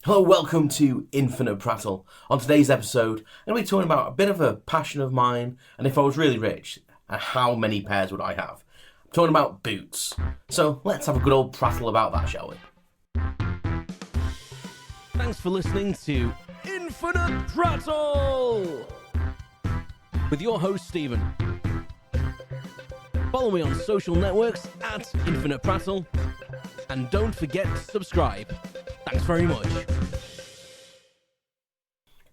Hello, welcome to Infinite Prattle. On today's episode, I'm going to be talking about a bit of a passion of mine, and if I was really rich, how many pairs would I have? I'm talking about boots. So let's have a good old prattle about that, shall we? Thanks for listening to Infinite Prattle with your host Stephen. Follow me on social networks at Infinite Prattle, and don't forget to subscribe. Thanks very much.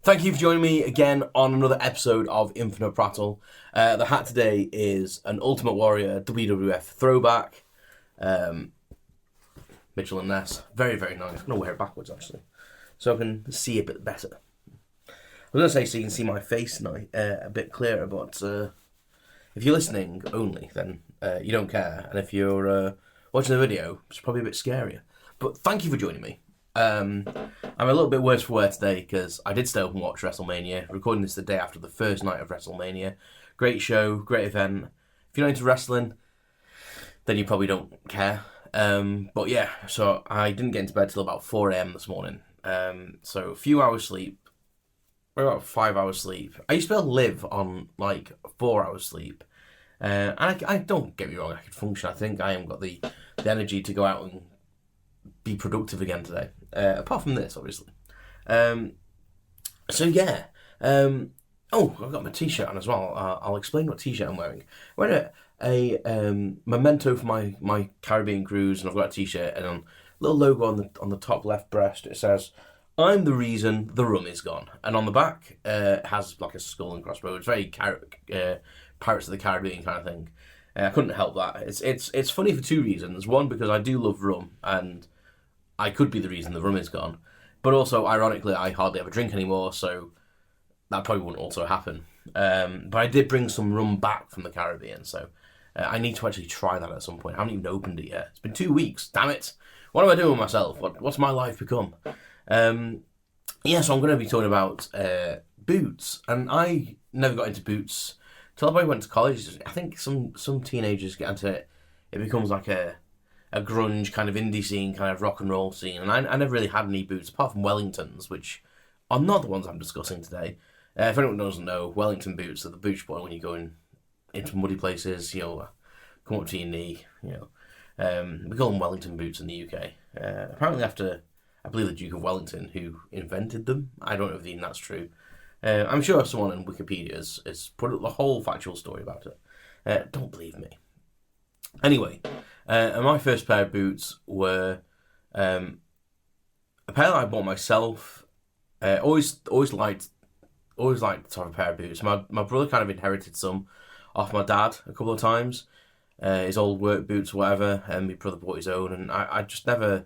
Thank you for joining me again on another episode of Infinite Prattle. The hat today is an Ultimate Warrior WWF throwback. Mitchell and Ness. Very, very nice. I'm going to wear it backwards, actually, so I can see a bit better. I was going to say so you can see my face tonight a bit clearer, but if you're listening only, then you don't care. And if you're watching the video, it's probably a bit scarier. But thank you for joining me. I'm a little bit worse for wear today because I did stay up and watch WrestleMania. Recording this the day after the first night of WrestleMania. Great show, great event. If you're not into wrestling, then you probably don't care. But yeah, so I didn't get into bed till about 4 a.m. this morning. So a few hours sleep, about 5 hours sleep. I used to be able to live on like 4 hours sleep. And I don't get me wrong, I could function. I think I haven't got the energy to go out and be productive again today. Apart from this, obviously. So yeah. Oh, I've got my t-shirt on as well. I'll explain what t-shirt I'm wearing. I'm wearing a memento for my Caribbean cruise, and I've got a t-shirt and a little logo on the top left breast. It says, "I'm the reason the rum is gone." And on the back, it has like a skull and crossbones. It's very Pirates of the Caribbean kind of thing. I couldn't help that. It's funny for two reasons. One, because I do love rum, and I could be the reason the rum is gone. But also, ironically, I hardly ever drink anymore, so that probably wouldn't also happen. But I did bring some rum back from the Caribbean, so I need to actually try that at some point. I haven't even opened it yet. It's been 2 weeks, damn it. What am I doing with myself? What's my life become? Yeah, so I'm going to be talking about boots, and I never got into boots till I probably went to college. I think some teenagers get into it. It becomes like a grunge kind of indie scene, kind of rock and roll scene. And I never really had any boots, apart from Wellingtons, which are not the ones I'm discussing today. If anyone doesn't know, Wellington boots are the boot sport when you're going into muddy places, come up to your knee, We call them Wellington boots in the UK. Apparently after, I believe, the Duke of Wellington, who invented them. I don't know if that's true. I'm sure someone in Wikipedia has put up the whole factual story about it. Don't believe me. Anyway, and my first pair of boots were a pair that I bought myself. Always liked to have a pair of boots. My brother kind of inherited some off my dad a couple of times, his old work boots, whatever. And my brother bought his own, and I just never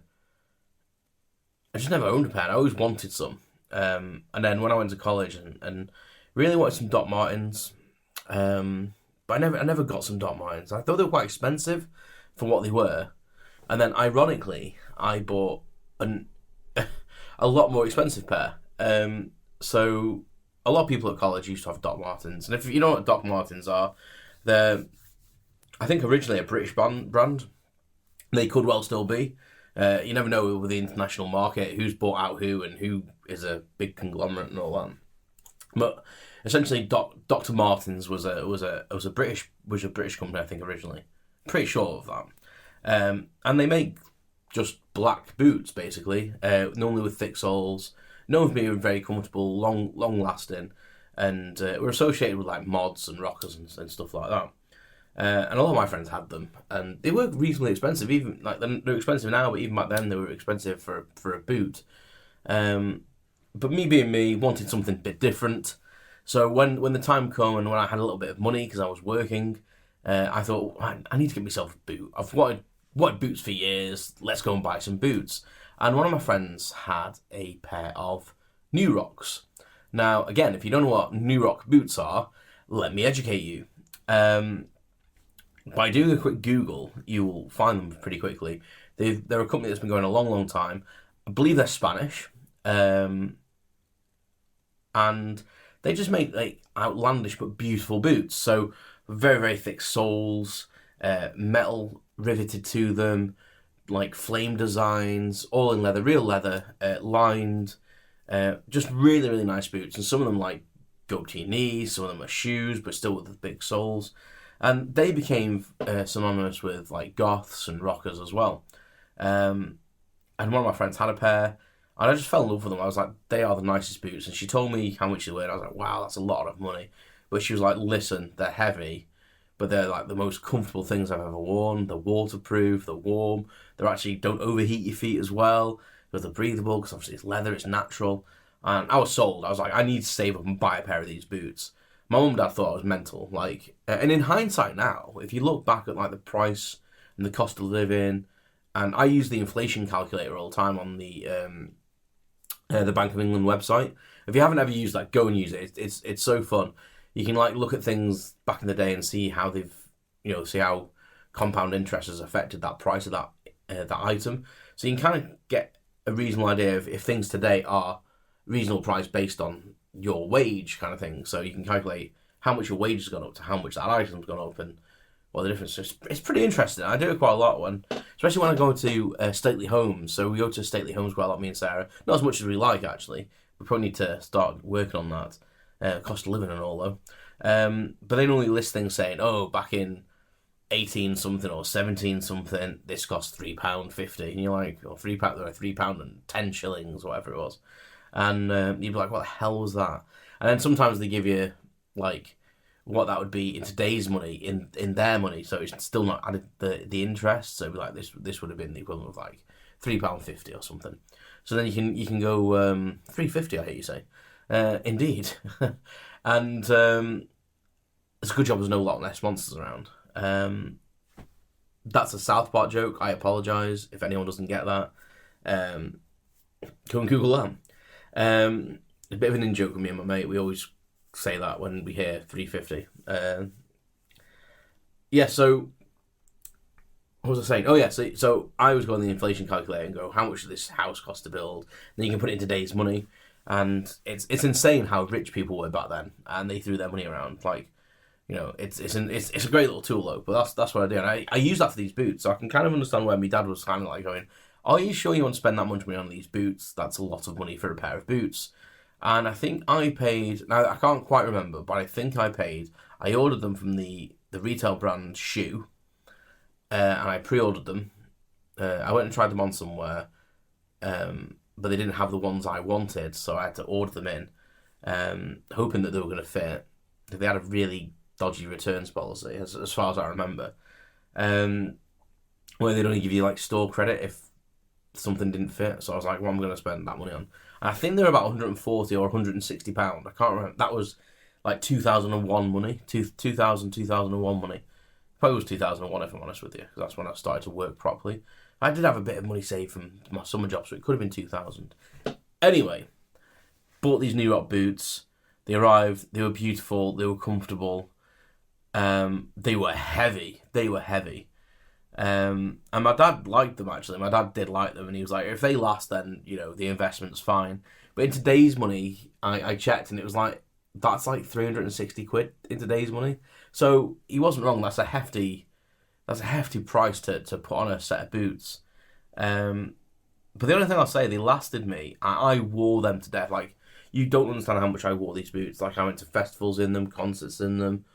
owned a pair. I always wanted some. And then when I went to college and really wanted some Dr Martens, but I never got some Dr Martens. I thought they were quite expensive for what they were, and then ironically I bought a lot more expensive pair. So a lot of people at college used to have Dr Martens, and if you know what Dr Martens are, they're, I think, originally a British brand. They could well still be. You never know with the international market who's bought out who and who is a big conglomerate and all that. But essentially, Dr Martens was a British company, I think, originally. Pretty sure of that. And they make just black boots basically, normally with thick soles, known for being very comfortable, long lasting, and were associated with like mods and rockers and stuff like that. And a lot of my friends had them, and they were reasonably expensive. Even like they're expensive now, but even back then they were expensive for a boot. But me being me, wanted something a bit different. So when the time came and when I had a little bit of money because I was working, I thought, I need to get myself a boot. I've wanted boots for years. Let's go and buy some boots. And one of my friends had a pair of New Rocks. Now, again, if you don't know what New Rock boots are, let me educate you. By doing a quick Google, you will find them pretty quickly. They're a company that's been going a long, long time. I believe they're Spanish. And they just make like outlandish but beautiful boots. So very, very thick soles, metal riveted to them, like flame designs, all in leather, real leather, lined. Just really, really nice boots. And some of them like go up to your knees, some of them are shoes, but still with the big soles. And they became synonymous with like goths and rockers as well. And one of my friends had a pair, and I just fell in love with them. I was like, they are the nicest boots. And she told me how much they were, and I was like, wow, that's a lot of money. But she was like, listen, they're heavy, but they're like the most comfortable things I've ever worn. They're waterproof, they're warm, they actually don't overheat your feet as well, because they're breathable, because obviously it's leather, it's natural. And I was sold. I was like, I need to save up and buy a pair of these boots. My mum and dad thought I was mental. Like, and in hindsight now, if you look back at like the price and the cost of living, and I use the inflation calculator all the time on the Bank of England website. If you haven't ever used that, go and use it. It's so fun. You can like look at things back in the day and see how they've, see how compound interest has affected that price of that item. So you can kind of get a reasonable idea of if things today are reasonable price based on your wage kind of thing. So you can calculate how much your wage has gone up to how much that item's gone up and what the difference is. It's pretty interesting. I do it quite a lot especially when I go to stately homes. So we go to stately homes quite a lot, me and Sarah. Not as much as we like, actually. We probably need to start working on that. Cost of living and all, though. But they normally list things saying, oh, back in 18 something or 17 something, this cost £3.50. And you're like, oh, £3 and 10 shillings, whatever it was. And you'd be like, what the hell was that? And then sometimes they give you, like, what that would be in today's money, in their money. So it's still not added the interest. So it'd be like, this would have been the equivalent of, like, £3.50 or something. So then you can go £3.50, I hear you say. Indeed. And it's a good job there's no Loch Ness monsters around. That's a South Park joke. I apologise if anyone doesn't get that. Go and Google that. A bit of an in-joke with me and my mate. We always say that when we hear 350. So what was I saying? Oh yeah, so I was going on the inflation calculator and go, how much does this house cost to build? And then you can put it in today's money, and it's insane how rich people were back then, and they threw their money around. Like, it's a great little tool though. But that's what I do, and I use that for these boots, so I can kind of understand where my dad was kind of like going, are you sure you want to spend that much money on these boots? That's a lot of money for a pair of boots. And I think I paid, now I can't quite remember, but I think I ordered them from the retail brand Shoe, and I pre-ordered them. I went and tried them on somewhere, but they didn't have the ones I wanted, so I had to order them in, hoping that they were going to fit. They had a really dodgy returns policy, as far as I remember, where they'd only give you like store credit if something didn't fit. So I was like, well, I'm going to spend that money on. And I think they're about £140 or £160. I can't remember. That was like 2001 money. 2001 money. Probably was 2001 if I'm honest with you, because that's when I started to work properly. I did have a bit of money saved from my summer job, so it could have been 2000. Anyway, bought these New York boots. They arrived. They were beautiful. They were comfortable. They were heavy. And my dad liked them, actually. My dad did like them, and he was like, if they last, then, the investment's fine. But in today's money, I checked, and it was like, that's like 360 quid in today's money. So he wasn't wrong. That's a hefty price to put on a set of boots. But the only thing I'll say, they lasted me. I wore them to death. Like, you don't understand how much I wore these boots. Like, I went to festivals in them, concerts in them.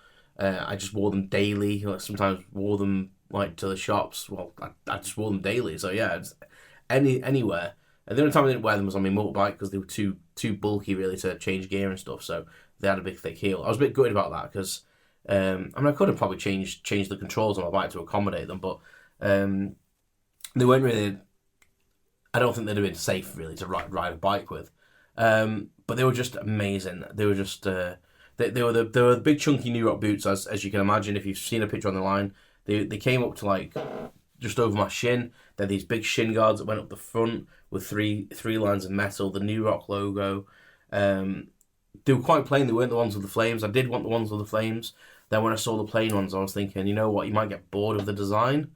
I just wore them daily. Like, sometimes wore them like to the shops. Well, I just wore them daily. So yeah, it's anywhere. And the only time I didn't wear them was on my motorbike because they were too bulky really to change gear and stuff. So they had a big thick heel. I was a bit gutted about that because I could have probably changed the controls on my bike to accommodate them, but they weren't really. I don't think they'd have been safe really to ride a bike with. But they were just amazing. They were just they were the big chunky New York boots as you can imagine if you've seen a picture on the line. They came up to like just over my shin. They're these big shin guards that went up the front with three lines of metal, the New Rock logo. They were quite plain. They weren't the ones with the flames. I did want the ones with the flames. Then when I saw the plain ones, I was thinking, you know what, you might get bored of the design.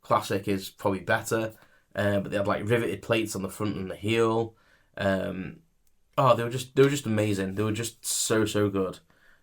Classic is probably better. But they had like riveted plates on the front and the heel. They were just amazing. They were just so good.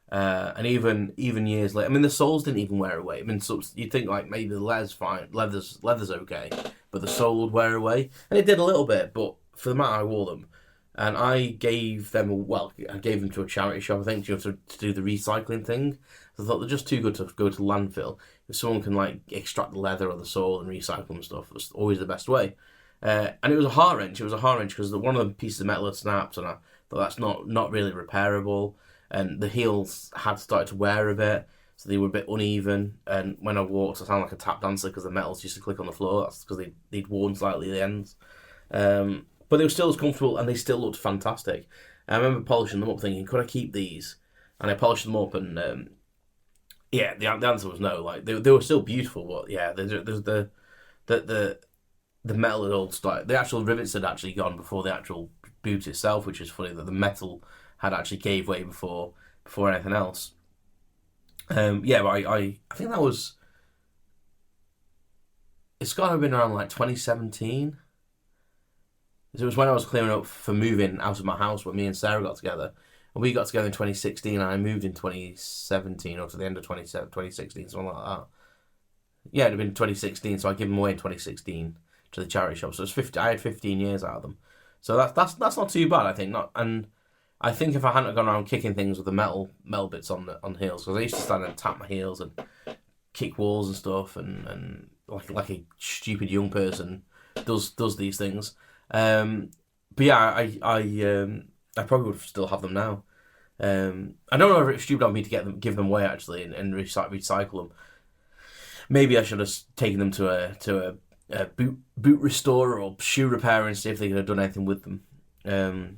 And even years later, I mean, the soles didn't even wear away. I mean, you'd think like maybe the leather's fine, leather's okay, but the sole would wear away, and it did a little bit. But for the amount I wore them, and I gave them to a charity shop, I think, to do the recycling thing. I thought they're just too good to go to landfill. If someone can like extract the leather or the sole and recycle them and stuff, it's always the best way. And it was a heart wrench. It was a heart wrench because one of the pieces of metal had snapped, and I thought that's not really repairable. And the heels had started to wear a bit, so they were a bit uneven. And when I walked, I sounded like a tap dancer because the metals used to click on the floor. That's because they'd worn slightly the ends. But they were still as comfortable, and they still looked fantastic. I remember polishing them up, thinking, could I keep these? And I polished them up, and the answer was no. Like they were still beautiful, but yeah, there's the metal had all started. The actual rivets had actually gone before the actual boot itself, which is funny that the metal had actually gave way before anything else. But I think that was. It's got to have been around like 2017. It was when I was clearing up for moving out of my house when me and Sarah got together. And we got together in 2016 and I moved in 2017 or to the end of 2016, something like that. Yeah, it'd have been 2016, so I gave them away in 2016 to the charity shop. So I had 15 years out of them. So that's not too bad, I think. And I think if I hadn't gone around kicking things with the metal bits on heels, because I used to stand and tap my heels and kick walls and stuff, and like a stupid young person does these things. But yeah, I probably would still have them now. I don't know if it's stupid of me to give them away actually, and recycle them. Maybe I should have taken them to a boot restorer or shoe repair and see if they could have done anything with them.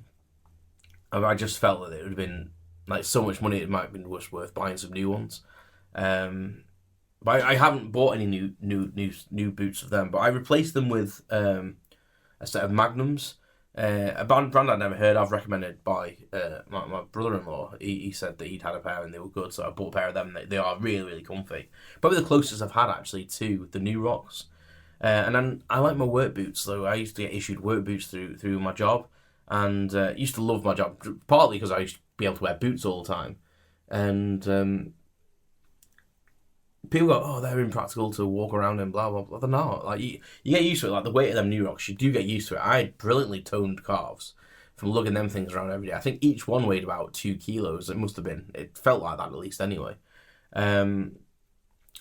I just felt that it would have been like so much money. It might have been worth buying some new ones. But I haven't bought any new boots of them. But I replaced them with a set of Magnums. A brand I'd never heard of, recommended by my brother-in-law. He said that he'd had a pair and they were good, so I bought a pair of them. They are really, really comfy. Probably the closest I've had actually to the New Rocks. And then I like my work boots, though. I used to get issued work boots through my job, and used to love my job, partly because I used to be able to wear boots all the time. And people go, oh, they're impractical to walk around in, blah, blah, blah. They're not. Like, you get used to it. Like, the weight of them New Rocks, you do get used to it. I had brilliantly toned calves from lugging them things around every day. I think each one weighed about 2 kilos. It must have been. It felt like that, at least, anyway. And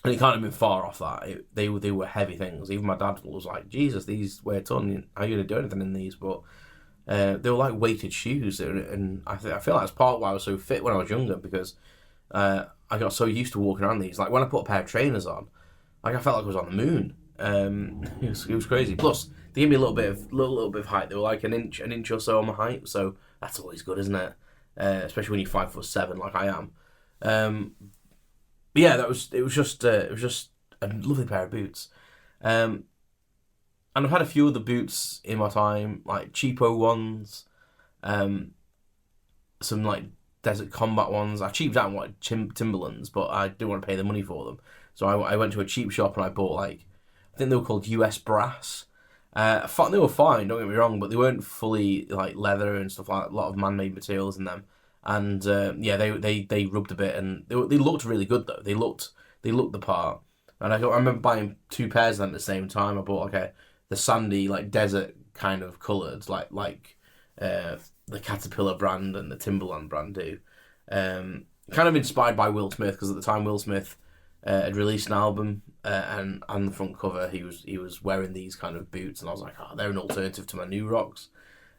it can't have been far off that. They were heavy things. Even my dad was like, Jesus, these weigh a ton. How are you going to do anything in these? But they were like weighted shoes. And I feel like that's part of why I was so fit when I was younger, because I got so used to walking around these. Like, when I put a pair of trainers on, like, I felt like I was on the moon. It was crazy. Plus, they gave me a little bit of height. They were like an inch or so on my height. So that's always good, isn't it? Especially when you're 5'7", like I am. But yeah, it was just a lovely pair of boots. And I've had a few other boots in my time, like cheapo ones, some like Desert Combat ones. I cheaped out on Timberlands, but I didn't want to pay the money for them. So I went to a cheap shop and I bought, like, I think they were called US Brass. They were fine, don't get me wrong, but they weren't fully like leather and stuff like that. A lot of man-made materials in them. And they rubbed a bit, and they looked really good though. They looked the part. And I remember buying 2 pairs of them at the same time. I bought the sandy, like, desert kind of coloured, like the Caterpillar brand and the Timberland brand do. Kind of inspired by Will Smith, because at the time Will Smith had released an album, and on the front cover he was wearing these kind of boots, and I was like, oh, they're an alternative to my New Rocks.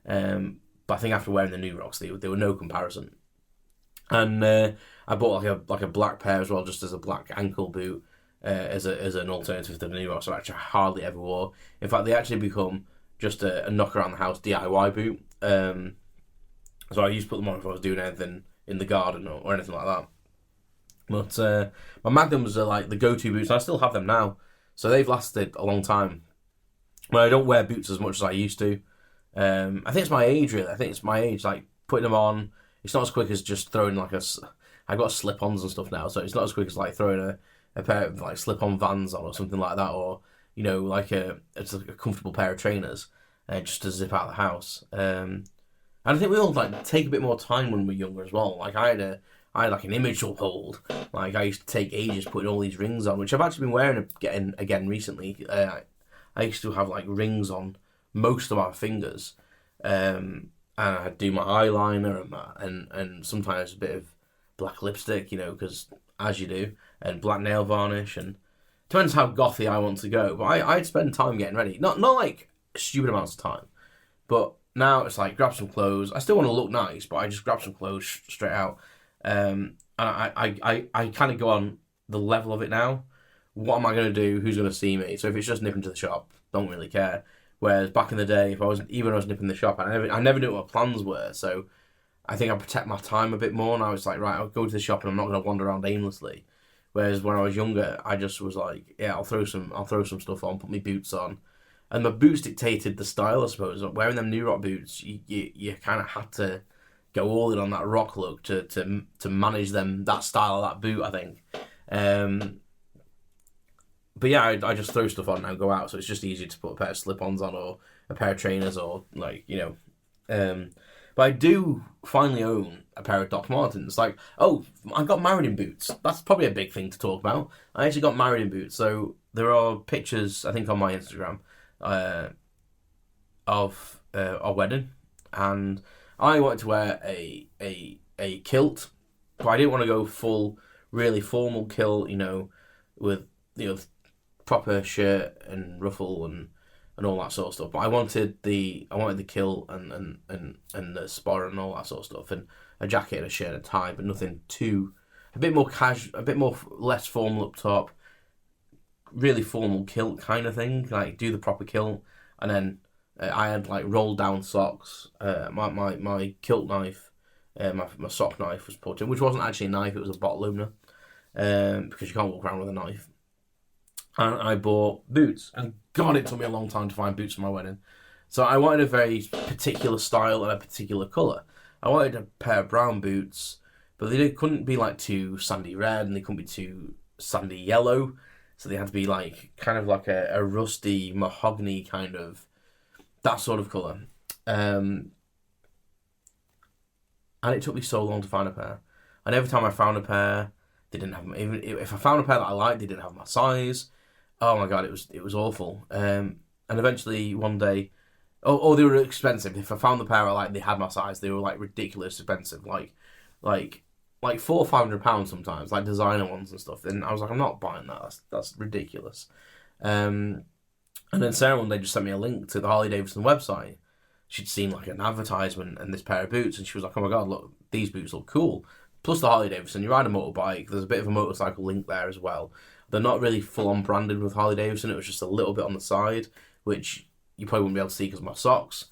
But I think after wearing the New Rocks, they were no comparison. And I bought like a black pair as well, just as a black ankle boot, as an alternative to the New Rocks, which I hardly ever wore. In fact, they actually become just a knock around the house DIY boot. So I used to put them on if I was doing anything in the garden or anything like that. But my Magnums are like the go-to boots, and I still have them now. So they've lasted a long time. But I don't wear boots as much as I used to. I think it's my age, really. I think it's my age, like, putting them on. It's not as quick as just throwing I got slip-ons and stuff now, so it's not as quick as like throwing a pair of like slip-on Vans on or something like that, or, you know, like it's a comfortable pair of trainers just to zip out of the house. And I think we all like take a bit more time when we're younger as well. Like I had like an image to uphold. Like I used to take ages putting all these rings on, which I've actually been wearing again recently. I I used to have like rings on most of my fingers, and I'd do my eyeliner and sometimes a bit of black lipstick, because as you do, and black nail varnish, and depends how gothy I want to go. But I'd spend time getting ready, not like stupid amounts of time, but now it's like grab some clothes. I still want to look nice, but I just grab some clothes straight out, and I kind of go on the level of it now. What am I going to do? Who's going to see me? So if it's just nipping to the shop, don't really care. Whereas back in the day, if I was nipping the shop, I never knew what my plans were. So I think I protect my time a bit more. And I was like, right, I'll go to the shop and I'm not going to wander around aimlessly. Whereas when I was younger, I just was like, yeah, I'll throw some stuff on, put my boots on, and my boots dictated the style, I suppose. Wearing them New Rock boots, you kind of had to go all in on that rock look to manage that style of that boot, I think. But yeah, I just throw stuff on and go out, so it's just easier to put a pair of slip-ons on or a pair of trainers or But I do finally own a pair of Dr Martens. Like, I got married in boots. That's probably a big thing to talk about. I actually got married in boots. So there are pictures, I think, on my Instagram of our wedding, and I wanted to wear a kilt, but I didn't want to go full, really formal kilt, with proper shirt and ruffle and all that sort of stuff. But I wanted the kilt and the sporran and all that sort of stuff, and a jacket and a shirt and a tie, but nothing a bit more casual, a bit more less formal up top, really formal kilt kind of thing. Like do the proper kilt, and then I had like rolled down socks. My kilt knife, my sock knife was put in, which wasn't actually a knife; it was a bottle opener, because you can't walk around with a knife. And I bought boots, and God, it took me a long time to find boots for my wedding. So I wanted a very particular style and a particular colour. I wanted a pair of brown boots, but they couldn't be like too sandy red, and they couldn't be too sandy yellow. So they had to be like kind of like a rusty mahogany kind of, that sort of colour. And it took me so long to find a pair. And every time I found a pair, they didn't have, even if I found a pair that I liked, they didn't have my size. Oh my God, it was awful. And eventually one day, they were expensive. If I found the pair I liked, they had my size. They were like ridiculous expensive, like £400 or £500 sometimes, like designer ones and stuff. And I was like, I'm not buying that. That's ridiculous. And then Sarah one day just sent me a link to the Harley Davidson website. She'd seen like an advertisement and this pair of boots, and she was like, oh my God, look, these boots look cool. Plus the Harley Davidson, you ride a motorbike, there's a bit of a motorcycle link there as well. They're not really full-on branded with Harley Davidson. It was just a little bit on the side, which you probably wouldn't be able to see because of my socks.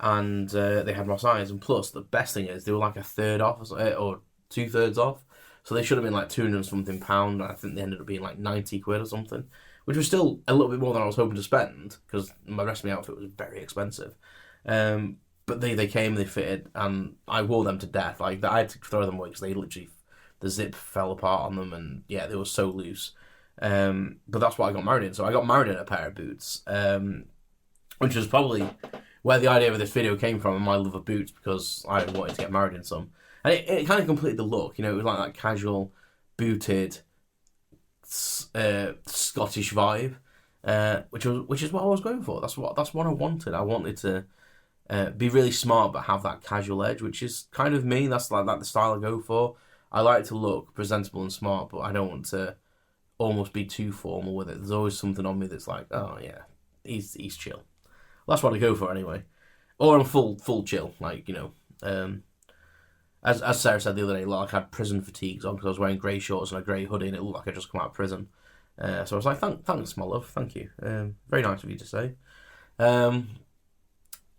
And they had my size. And plus, the best thing is they were like a third off or 2/3 off. So they should have been like £200 and something. And I think they ended up being like 90 quid or something, which was still a little bit more than I was hoping to spend because my rest of my outfit was very expensive. But they came, they fitted, and I wore them to death. Like I had to throw them away because they literally, the zip fell apart on them, and yeah, they were so loose. But that's what I got married in. So I got married in a pair of boots, which was probably where the idea of this video came from, and my love of boots, because I wanted to get married in some. And it kind of completed the look, it was like that casual, booted, Scottish vibe, which is what I was going for. That's what I wanted. I wanted to be really smart, but have that casual edge, which is kind of me. That's like the style I go for. I like to look presentable and smart, but I don't want to almost be too formal with it. There's always something on me that's like, oh yeah, he's chill. Well, that's what I go for anyway. Or I'm full chill, like, as Sarah said the other day, like I had prison fatigues on because I was wearing grey shorts and a grey hoodie, and it looked like I'd just come out of prison. So I was like, thanks, my love, thank you. Very nice of you to say.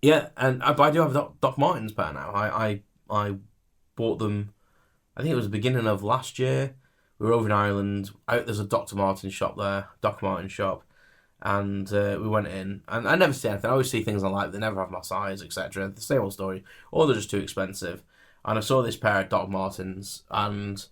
Yeah, but I do have a Dr Martens pair now. I bought them, I think it was the beginning of last year. We were over in Ireland. There's a Dr Martens shop there, Dr Martens shop, and we went in. And I never see anything. I always see things I like, but they never have my size, etc. The same old story. Or they're just too expensive. And I saw this pair of Dr Martens, and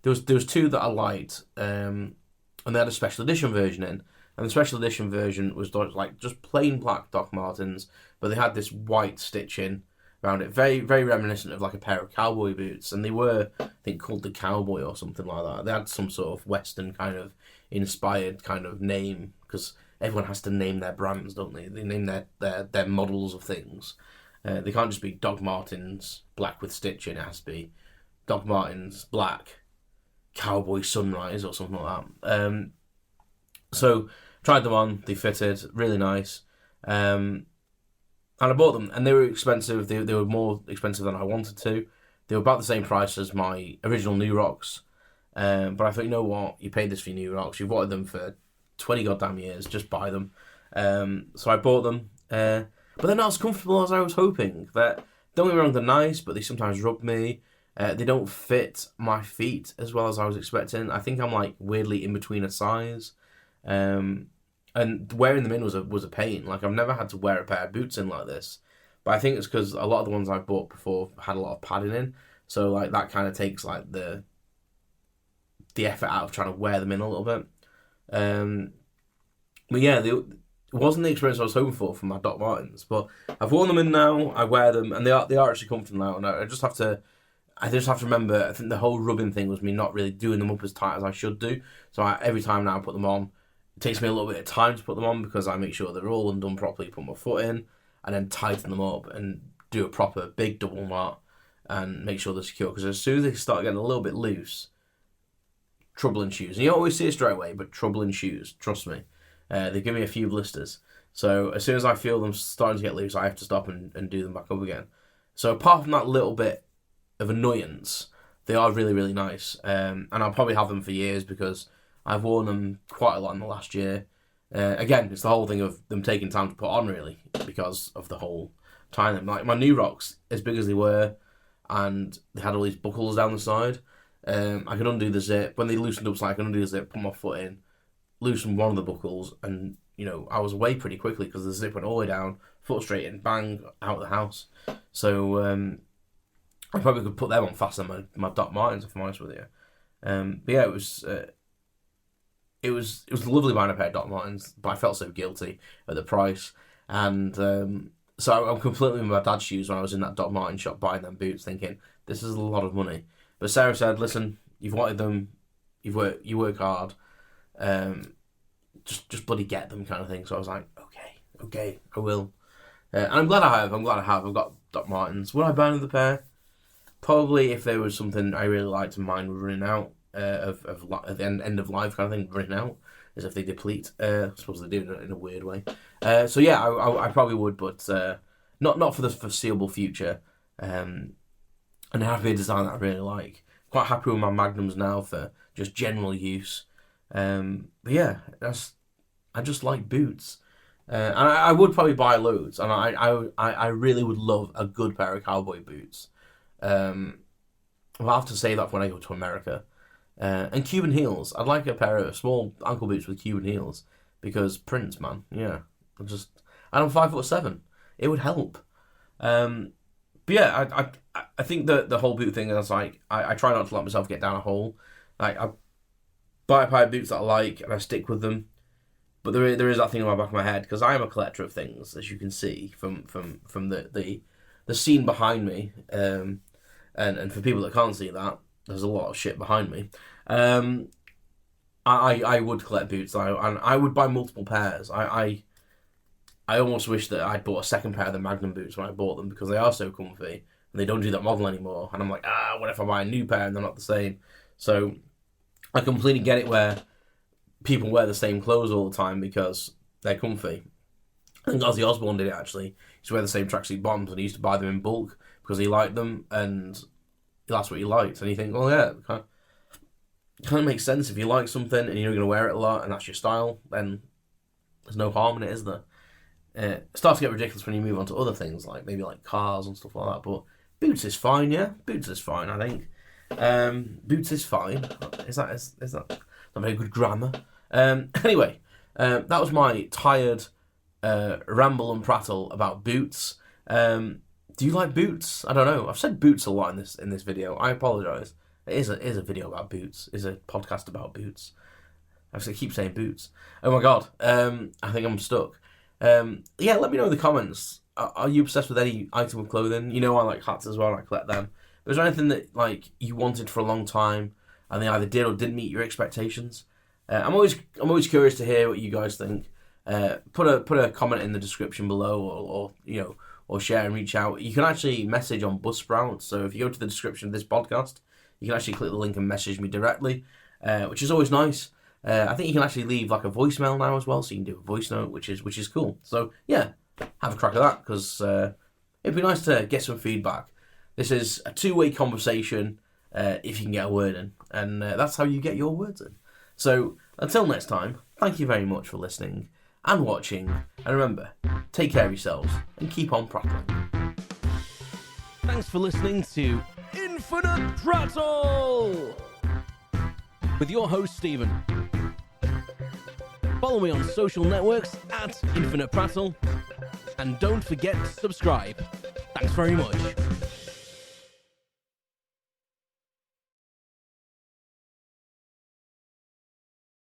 there was two that I liked, and they had a special edition version in. And the special edition version was like just plain black Dr Martens, but they had this white stitching around it, very, very reminiscent of like a pair of cowboy boots, and they were, I think, called the Cowboy or something like that. They had some sort of Western kind of inspired kind of name, because everyone has to name their brands, don't they? They name their models of things. They can't just be Dr Martens black with stitching. It has to be Dr Martens black cowboy sunrise or something like that. So tried them on. They fitted really nice. And I bought them, and they were expensive. They were more expensive than I wanted to. They were about the same price as my original New Rocks. But I thought, you know what? You paid this for your New Rocks. You've wanted them for 20 goddamn years. Just buy them. So I bought them. But they're not as comfortable as I was hoping. Don't get me wrong, they're nice, but they sometimes rub me. They don't fit my feet as well as I was expecting. I think I'm like weirdly in between a size. And wearing them in was a pain. Like, I've never had to wear a pair of boots in like this. But I think it's because a lot of the ones I've bought before had a lot of padding in. So, like, that kind of takes, like, the effort out of trying to wear them in a little bit. But yeah, it wasn't the experience I was hoping for from my Dr Martens. But I've worn them in now. I wear them, and they are actually comfortable now. And I just have to remember, I think the whole rubbing thing was me not really doing them up as tight as I should do. So every time now I put them on, it takes me a little bit of time to put them on because I make sure they're all undone properly, put my foot in, and then tighten them up and do a proper big double knot and make sure they're secure. Because as soon as they start getting a little bit loose, trouble in shoes. And you don't always see it straight away, but trouble in shoes, trust me. They give me a few blisters. So as soon as I feel them starting to get loose, I have to stop and do them back up again. So apart from that little bit of annoyance, they are really, really nice. And I'll probably have them for years because I've worn them quite a lot in the last year. Again, it's the whole thing of them taking time to put on, really, because of the whole tying them. Like, my New Rocks, as big as they were, and they had all these buckles down the side, I could undo the zip. When they loosened up, so I could undo the zip, put my foot in, loosen one of the buckles, and, you know, I was away pretty quickly because the zip went all the way down, foot straight in, bang, out of the house. So, I probably could put them on faster than my Dr Martens, if I'm honest with you. But yeah, it was lovely buying a pair of Dr Martens, but I felt so guilty at the price. And so I'm completely in my dad's shoes when I was in that Dr Martens shop buying them boots, thinking, this is a lot of money. But Sarah said, listen, you've wanted them, you work hard, just bloody get them, kind of thing. So I was like, okay, I will. And I'm glad I have. I've got Dr Martens. Would I buy another pair? Probably, if there was something I really liked and mine were running out at the end of life kind of thing, running out, as if they deplete. I suppose they do in a weird way. So yeah, I probably would, but not for the foreseeable future. And it has to be a design that I really like. Quite happy with my Magnums now for just general use. But yeah, I just like boots. And I would probably buy loads, and I really would love a good pair of cowboy boots. I'll have to say that when I go to America. And Cuban heels. I'd like a pair of small ankle boots with Cuban heels, because prints, man. Yeah, and I'm 5'7". It would help. But yeah, I think the whole boot thing is like, I try not to let myself get down a hole. Like, I buy a pair of boots that I like and I stick with them. But there is that thing in my back of my head, because I am a collector of things, as you can see from the scene behind me. And for people that can't see that, there's a lot of shit behind me. I would collect boots, and I would buy multiple pairs. I almost wish that I'd bought a second pair of the Magnum boots when I bought them, because they are so comfy, and they don't do that model anymore. And I'm like, what if I buy a new pair and they're not the same? So I completely get it where people wear the same clothes all the time because they're comfy. I think Ozzy Osbourne did it, actually. He used to wear the same tracksuit bottoms, and he used to buy them in bulk because he liked them, and that's what he liked. And you think, well, yeah, it kind of makes sense. If you like something and you're going to wear it a lot and that's your style, then there's no harm in it, is there? It starts to get ridiculous when you move on to other things, like maybe like cars and stuff like that. But boots is fine, yeah. Boots is fine, I think. Boots is fine. Is that not very good grammar? Anyway, that was my tired ramble and prattle about boots. Do you like boots? I don't know. I've said boots a lot in this video. I apologise. It is a video about boots. It is a podcast about boots. I keep saying boots. Oh my god. I think I'm stuck. Yeah, let me know in the comments. Are you obsessed with any item of clothing? You know, I like hats as well. I collect them. But is there anything that like you wanted for a long time and they either did or didn't meet your expectations? I'm always curious to hear what you guys think. put a comment in the description below, or share and reach out. You can actually message on Buzzsprout. So if you go to the description of this podcast, you can actually click the link and message me directly, which is always nice. I think you can actually leave like a voicemail now as well, so you can do a voice note, which is cool. So yeah, have a crack at that, because it'd be nice to get some feedback. This is a two-way conversation, if you can get a word in, and that's how you get your words in. So until next time, thank you very much for listening and watching, and remember, take care of yourselves and keep on prattling. Thanks for listening to Infinite Prattle with your host Stephen. Follow me on social networks at Infinite Prattle, and don't forget to subscribe. Thanks very much.